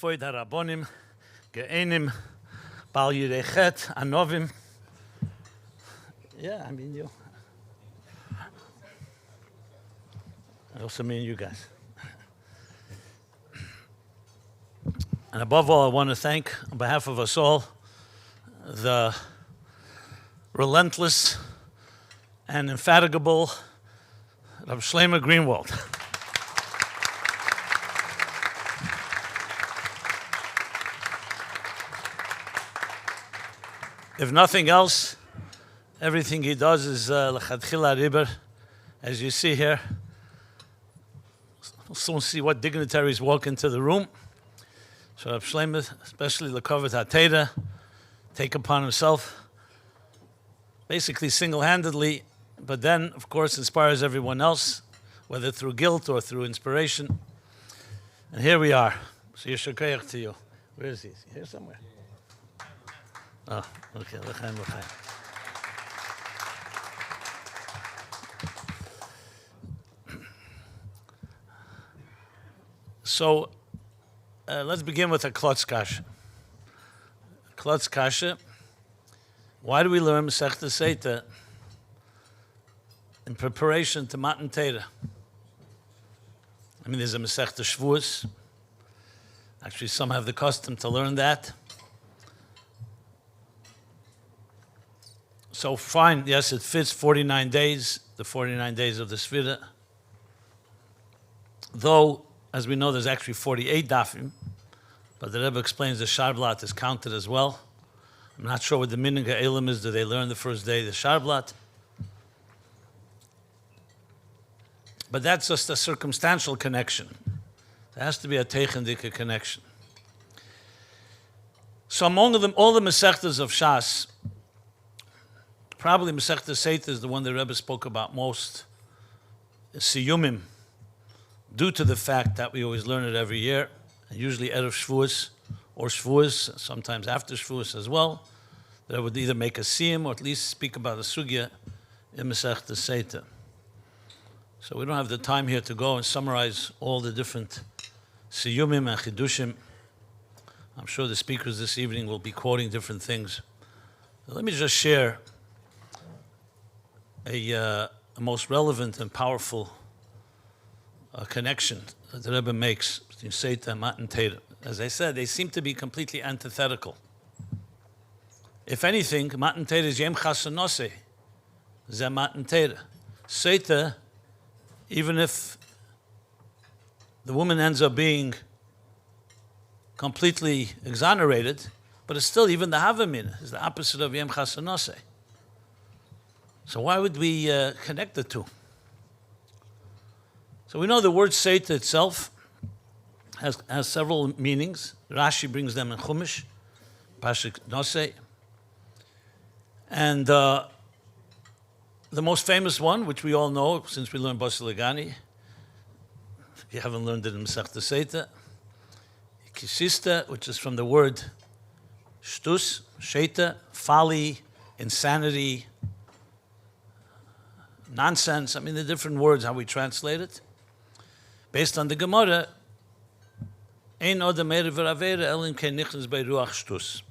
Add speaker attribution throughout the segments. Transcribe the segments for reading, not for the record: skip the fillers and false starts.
Speaker 1: Kvoid harabonim, ge'enim, bal yirechet, anovim. Yeah, I mean you. I also mean you guys. And above all, I want to thank, on behalf of us all, the relentless and indefatigable Rabbi Shlomo Greenwald. If nothing else, everything he does is l'chadchila riber, as you see here. We'll soon see what dignitaries walk into the room. So Rabbi Shlomo, especially l'kovet ha'teira, take upon himself, basically single-handedly, but then, of course, inspires everyone else, whether through guilt or through inspiration. And here we are. So yeshakayach to you. Where is he? Is he here somewhere? Oh, okay. L'chaim, l'chaim. So, let's begin with a klotz kasha. Klotz kasha. Why do we learn Meseches Sotah in preparation to Matan Torah? I mean, there's a Meseches Shavuos. Actually, some have the custom to learn that. So fine, yes, it fits 49 days, the 49 days of the Sfira. Though, as we know, there's actually 48 dafim, but the Rebbe explains the Sharblat is counted as well. I'm not sure what the minhag ha'elam is. Do they learn the first day the Sharblat? But that's just a circumstantial connection. There has to be a teichendike connection. So among them, all the Mesechtes of Shas, probably Meseches Sotah is the one the Rebbe spoke about most. Siyumim, due to the fact that we always learn it every year, and usually Erev Shavuos or Shavuos, sometimes after Shavuos as well, that would either make a Siyum or at least speak about a sugya in Meseches Sotah. So we don't have the time here to go and summarize all the different Siyumim and Chidushim. I'm sure the speakers this evening will be quoting different things. Let me just share a most relevant and powerful connection that the Rebbe makes between Sotah and Matan Torah. As I said, they seem to be completely antithetical. If anything, Matan Torah is Yem Chasanoseh, Zeh Matan Torah. Sotah, even if the woman ends up being completely exonerated, but it's still even the Havamin is the opposite of Yem Chasanoseh. So why would we connect the two? So we know the word Sotah itself has several meanings. Rashi brings them in Chumash, Pashik Noseh. And the most famous one, which we all know since we learned Basel Legani, if you haven't learned it in Meseches Sotah, Kisista, which is from the word shtus, sheta, folly, insanity, nonsense. I mean, the different words, how we translate it. Based on the Gemara, Ein odem erev v'ravera elim kein nichnas bei ruach shtus.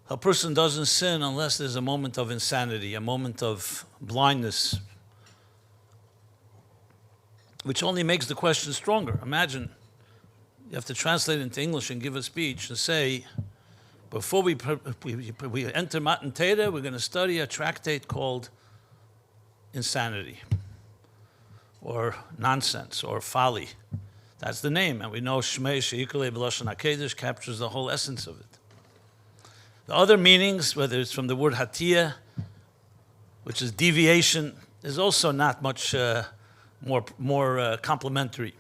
Speaker 1: A person doesn't sin unless there's a moment of insanity, a moment of blindness, which only makes the question stronger. Imagine you have to translate into English and give a speech and say, before we enter Matan Torah, we're going to study a tractate called Insanity, or Nonsense, or Folly. That's the name, and we know Shmei Sheikule B'Lashon HaKedesh captures the whole essence of it. The other meanings, whether it's from the word Hatiyah, which is deviation, is also not much more complimentary.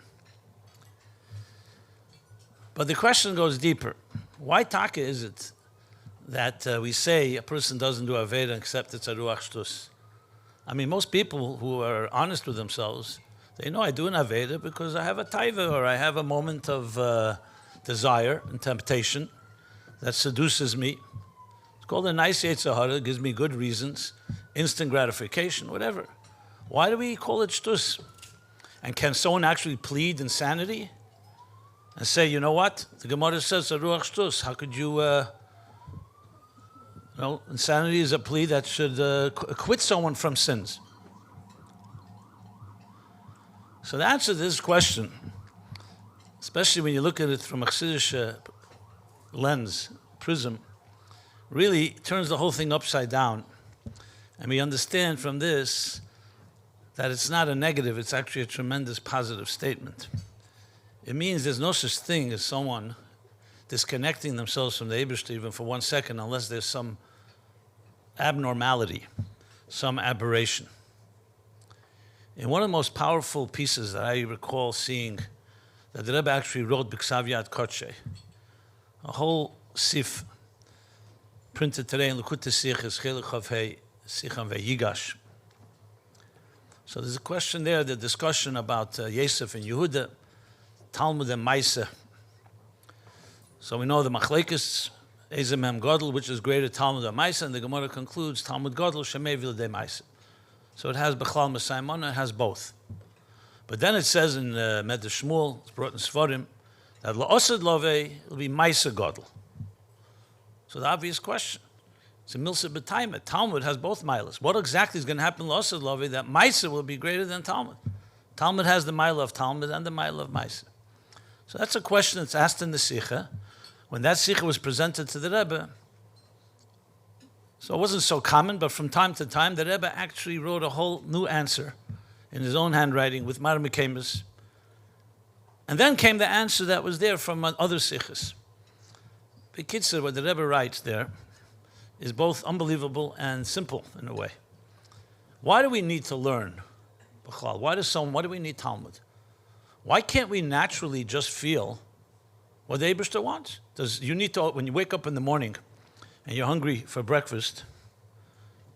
Speaker 1: But the question goes deeper. Why taka is it that we say a person doesn't do Aveda except it's a Ruach Shtus? I mean, most people who are honest with themselves, they know I do an Aveda because I have a taiva or I have a moment of desire and temptation that seduces me. It's called a nice Yetzer Hara, gives me good reasons, instant gratification, whatever. Why do we call it Shtus? And can someone actually plead insanity? and say, you know what? The Gemara says, Ruach Shtus. How could you, insanity is a plea that should acquit someone from sins. So the answer to this question, especially when you look at it from a Chassidish lens, prism, really turns the whole thing upside down. And we understand from this that it's not a negative, it's actually a tremendous positive statement. It means there's no such thing as someone disconnecting themselves from the Eibishter even for 1 second unless there's some abnormality, some aberration. In one of the most powerful pieces that I recall seeing that the Rebbe actually wrote B'Ksav Yad Kodshe, a whole sif printed today in Likutei Sichos Chelik Chav Hei Sicham Ve'Yigash. So there's a question there, the discussion about Yosef and Yehuda, Talmud and Maaseh. So we know the Machlekes, Ezer Mem Gadol, which is greater, Talmud or Maaseh, and the Gemara concludes Talmud Gadol Shemei V'Ladei Maaseh. So it has Bechal M'Saimon, it has both. But then it says in Medrash Shmuel, it's brought in Sfarim, that La'osed Lovei will be Maaseh Gadol. So the obvious question, it's a Milsa B'Taima. Talmud has both milas. What exactly is going to happen in La'osed Lovei that Maaseh will be greater than Talmud? Talmud has the mila of Talmud and the mila of Maaseh. So that's a question that's asked in the Sikha. When that Sikha was presented to the Rebbe, so it wasn't so common, but from time to time, the Rebbe actually wrote a whole new answer in his own handwriting with Mar Mekemes. And then came the answer that was there from other Sikhas. B'kitzur, what the Rebbe writes there is both unbelievable and simple in a way. Why do we need to learn? Why do we need Talmud? Why can't we naturally just feel what the Eibishter wants? You need to, when you wake up in the morning and you're hungry for breakfast,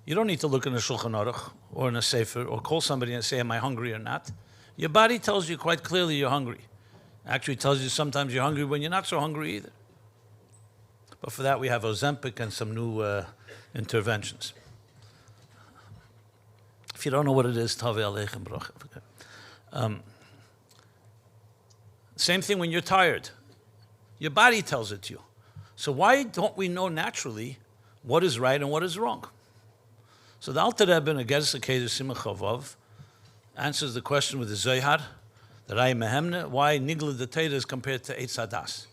Speaker 1: you don't need to look in a Shulchan Aruch or in a Sefer or call somebody and say, am I hungry or not? Your body tells you quite clearly you're hungry. Actually tells you sometimes you're hungry when you're not so hungry either. But for that we have Ozempic and some new interventions. If you don't know what it is, Tavei Aleichem Bracha. Same thing when you're tired. Your body tells it to you. So why don't we know naturally what is right and what is wrong? So the Alter Rebbe in Ageres HaKedah Simcha Chavav answers the question with the Zohar, the Rai Mehemne, why Nigla the Teira is compared to Eitz Hadas,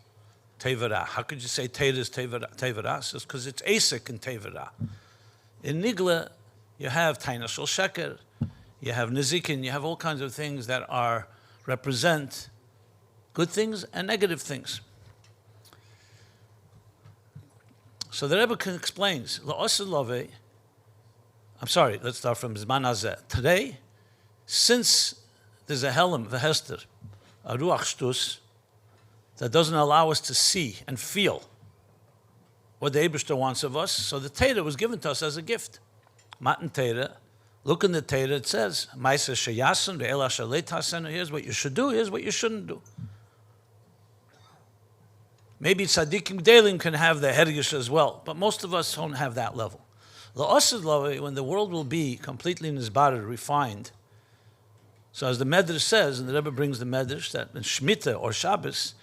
Speaker 1: Tevera. How could you say Teira is Tevera? It's because it's Asik in Tevera. In Nigla, you have Taina Shel Sheker, you have Nizikin, you have all kinds of things that represent good things and negative things. So the Rebbe explains, La'osed Lovei, let's start from Zman Hazeh. Today, since there's a Helem, V'Hester, a Ruach Shtus, that doesn't allow us to see and feel what the Eibishter wants of us, so the Torah was given to us as a gift. Matan Torah, look in the Torah, it says, Maaseh Sheyasin, Ve'ela Shalei Tasenu, here's what you should do, here's what you shouldn't do. Maybe tzaddikim gdelim can have the hergish as well, but most of us don't have that level. La'osed Lovei, when the world will be completely nizbared, refined. So as the Medrash says, and the Rebbe brings the Medrash, that in Shemitah or Shabbos,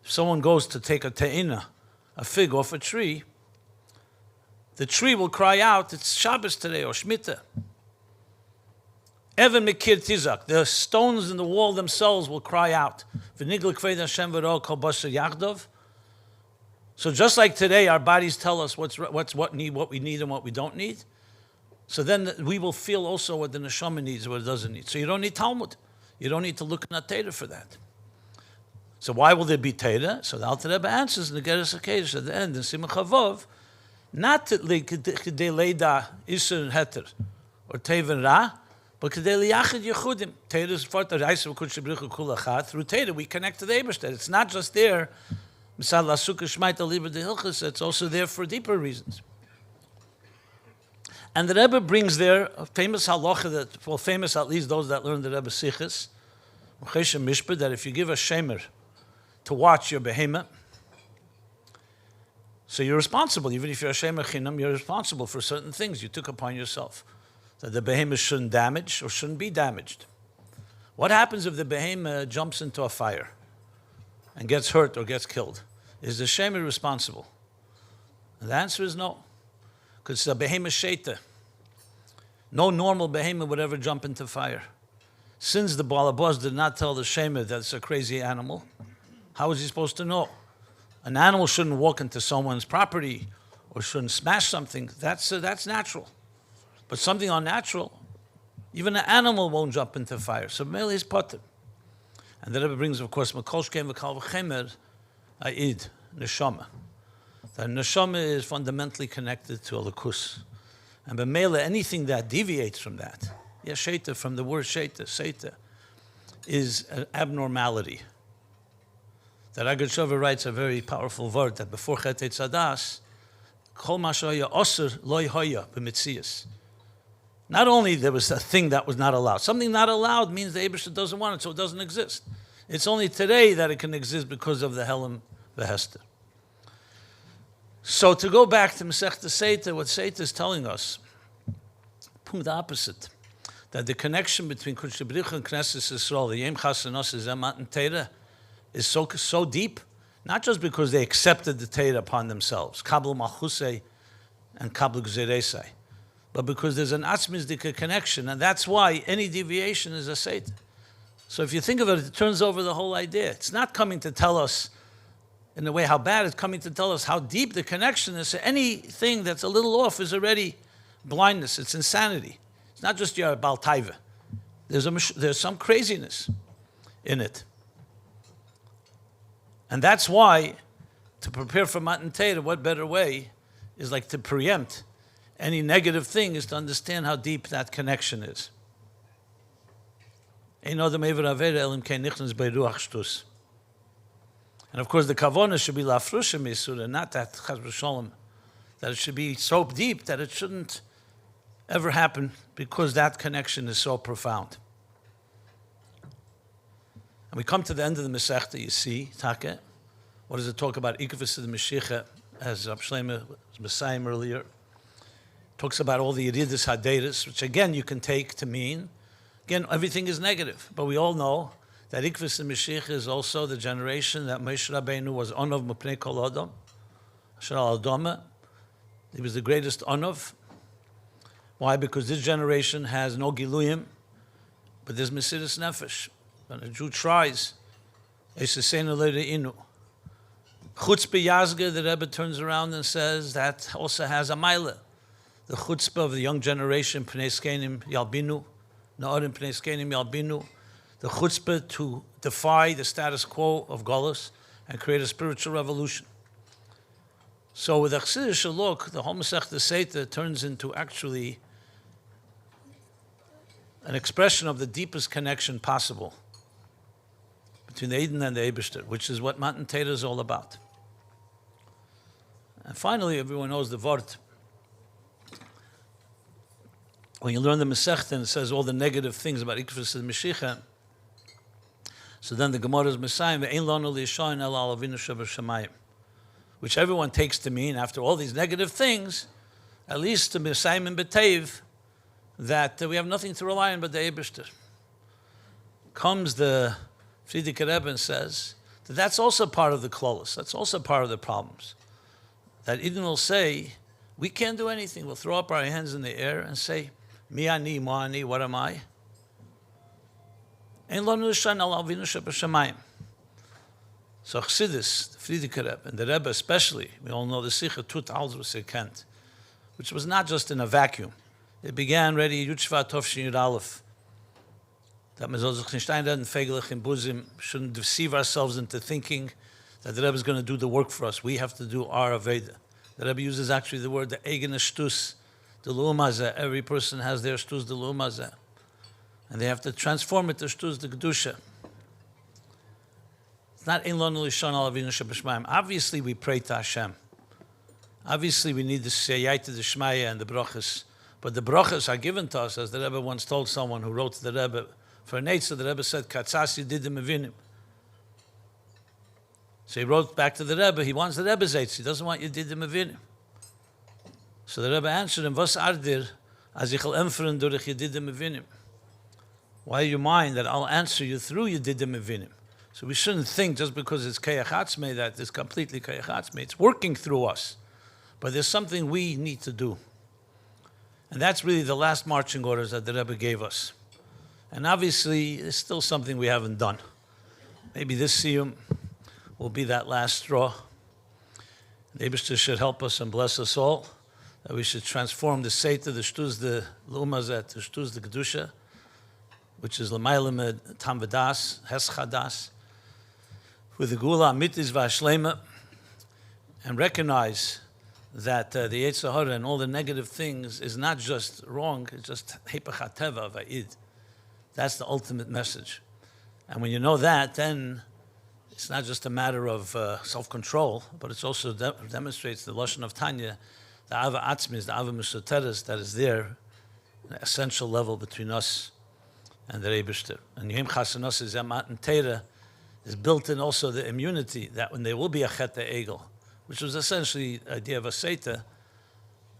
Speaker 1: if someone goes to take a te'ina, a fig off a tree, the tree will cry out, it's Shabbos today or Shemitah. Even Mekir Tizak, the stones in the wall themselves will cry out. V'nigla kved Hashem v'ro kol basar yachdov. So just like today, our bodies tell us what we need and what we don't need. So then we will feel also what the neshama needs and what it doesn't need. So you don't need Talmud. You don't need to look in a Torah for that. So why will there be Torah? So the Alter Rebbe answers in the Ageres HaKedah at the end in Simcha Chavav, not kedei leida isur heter or teven ra, but kedei liyachid yechudim. Torah is for the Reisa v'kudshe brichu kul achad. Through Torah we connect to the Eibishter. It's not just there. It's also there for deeper reasons. And the Rebbe brings there a famous halacha famous at least those that learn the Rebbe Sichos, that if you give a shemer to watch your behemoth, so you're responsible. Even if you're a shemer chinam, you're responsible for certain things you took upon yourself. That the behemoth shouldn't damage or shouldn't be damaged. What happens if the behemoth jumps into a fire? and gets hurt or gets killed, is the Shemer responsible? And the answer is no. Because it's a behemoth Sotah. No normal behemoth would ever jump into fire. Since the Balabas did not tell the Shemer that it's a crazy animal, how is he supposed to know? An animal shouldn't walk into someone's property or shouldn't smash something. That's natural. But something unnatural, even an animal won't jump into fire. So Mele is potter. And the Rebbe brings, of course, Mekoshkein v'kal v'chemer, Aid, Neshama. That Neshama is fundamentally connected to Elokus. And B'mele, anything that deviates from that, Sotah, from the word Sotah, is an abnormality. That Agad Shova writes a very powerful word that before Chet Tzadas, Kol ma shehoya osur lo hoya b'mitzias. Not only there was a thing that was not allowed. Something not allowed means the Eibusher doesn't want it, so it doesn't exist. It's only today that it can exist because of the Helam v'Hester. So to go back to Meseches Sotah, what Sotah is telling us, the opposite, that the connection between Kodesh Baruch and Knesset Yisrael, the Yom Chasanos is Matan Torah, is so deep, not just because they accepted the Torah upon themselves, Kabul Malchusei and Kabul Gzeresei, but because there's an Atzmizdika connection, and that's why any deviation is a Sotah. So if you think of it, it turns over the whole idea. It's not coming to tell us in a way how bad, it's coming to tell us how deep the connection is. So anything that's a little off is already blindness, it's insanity. It's not just your Baal Taiva. There's some craziness in it. And that's why, to prepare for Matan Torah, what better way is like to preempt any negative thing is to understand how deep that connection is. And of course, the kavanah should be lafrusha misura, not that chas v'sholem, that it should be so deep that it shouldn't ever happen because that connection is so profound. And we come to the end of the Masechta, you see, Take, what does it talk about? Ikvus of the Mashiach, as Rab Shlomo was Messiah earlier. Talks about all the Yeridus Haderis, which again you can take to mean, again, everything is negative. But we all know that Ikvus and Mashiach is also the generation that Moshe Rabbeinu was Onov Mepnei Kol Adam, Asher Al Adama. He was the greatest Onov. Why? Because this generation has no Giluyim, but there's Mesiras Nefesh. When a Jew tries, Eisesenu Lereinu. Chutzpah Yazga, the Rebbe turns around and says that also has a Maila. The chutzpah of the young generation, Pnei Skenim Yalbinu, Na'arim Pnei Skenim Yalbinu, the chutzpah to defy the status quo of Golus and create a spiritual revolution. So with Achsidish Shalok, the whole Masechta Sotah turns into actually an expression of the deepest connection possible between the Eden and the Eibishter, which is what Matan Torah is all about. And finally, everyone knows the Vort. When you learn the Masechta and it says all the negative things about Ikvus and Mashiach, so then the Gemara is Messiah, which everyone takes to mean, after all these negative things, at least to Messiah and B'Teiv, that we have nothing to rely on but the Eibishter. Comes the Friedrich Rebbe and says that that's also part of the klolos, that's also part of the problems. That Eden will say, we can't do anything, we'll throw up our hands in the air and say, Mi ani, ma ani, what am I? So Chassidus, the Friedrich Rebbe, and the Rebbe especially, we all know the Sikha Tut Alzus Kent, which was not just in a vacuum. It began already Yudshvat Tovshin Yud Aleph. That shouldn't deceive ourselves into thinking that the Rebbe is going to do the work for us. We have to do our Aveda. The Rebbe uses actually the word the Eigen Shtus, the Lu'umazeh. Every person has their Shtus, the Lu'umazeh. And they have to transform it to Shtus, the Kedusha. It's not Ein Lonu Lishon Al Avinu Shebashmayim. Obviously, we pray to Hashem. Obviously, we need to say Yaita the Shmaya and the Brachas. But the Brachas are given to us, as the Rebbe once told someone who wrote to the Rebbe, for an Eitzah, the Rebbe said, Katzasi didim evinim. So he wrote back to the Rebbe, he wants the Rebbe's Eitzah, he doesn't want you didim evinim. So the Rebbe answered him, Vas ardir, az ich al emferen durch didim evinim. Why you mind that I'll answer you through you didim evinim? So we shouldn't think just because it's Kayach Atzmei that it's completely Kayach Atzmei. It's working through us. But there's something we need to do. And that's really the last marching orders that the Rebbe gave us. And obviously, there's still something we haven't done. Maybe this Siyum will be that last straw. The Eibishter should help us and bless us all. That we should transform the Sotah, the Shtuz, the L'umazet, the Shtuz, the Kedusha, which is L'maylam Tam V'das, Hes Chadas, with the Gula Amitis V'Ashlema, and recognize that the Yetzer Hara and all the negative things is not just wrong, it's just Hepech HaTeva V'Id. That's the ultimate message. And when you know that, then it's not just a matter of self-control, but it also demonstrates the Lashon of Tanya, the Ava Atzmis, the Ava Mesoteres that is there, an essential level between us and the Eibishter. And Yehim Chasanos is Matan Torah is built in also the immunity that when there will be a Chet Egel, which was essentially the idea of a Sotah,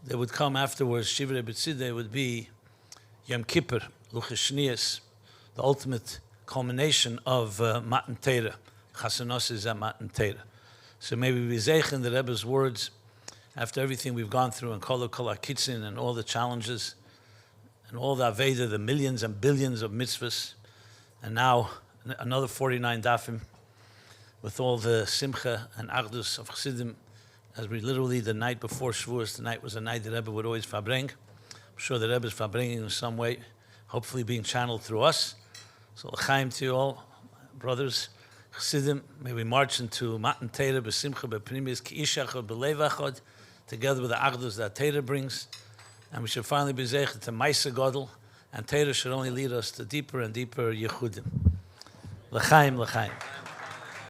Speaker 1: there would come afterwards, Shivrei B'tzidei would be Yom Kippur, Luchas Shniyos, the ultimate culmination of Matan Torah. Chasanos is Matan Torah. So maybe we zeichen the Rebbe's words after everything we've gone through in Kol HaKitzin and all the challenges and all the Aveda, the millions and billions of mitzvahs, and now another 49 dafim with all the simcha and achdus of Chassidim, as we literally the night before Shavuos, the night was a night the Rebbe would always farbring. I'm sure the Rebbe is farbringing in some way, hopefully being channeled through us. So l'chaim to you all, brothers, Chassidim, may we march into Matan Torah, b'simcha, b'pnimis, ki'ishach, b'lev achad, together with the achdus that Torah brings, and we should finally be zeichet to Maisa Gadol, and Torah should only lead us to deeper and deeper yichudim. L'chaim, l'chaim.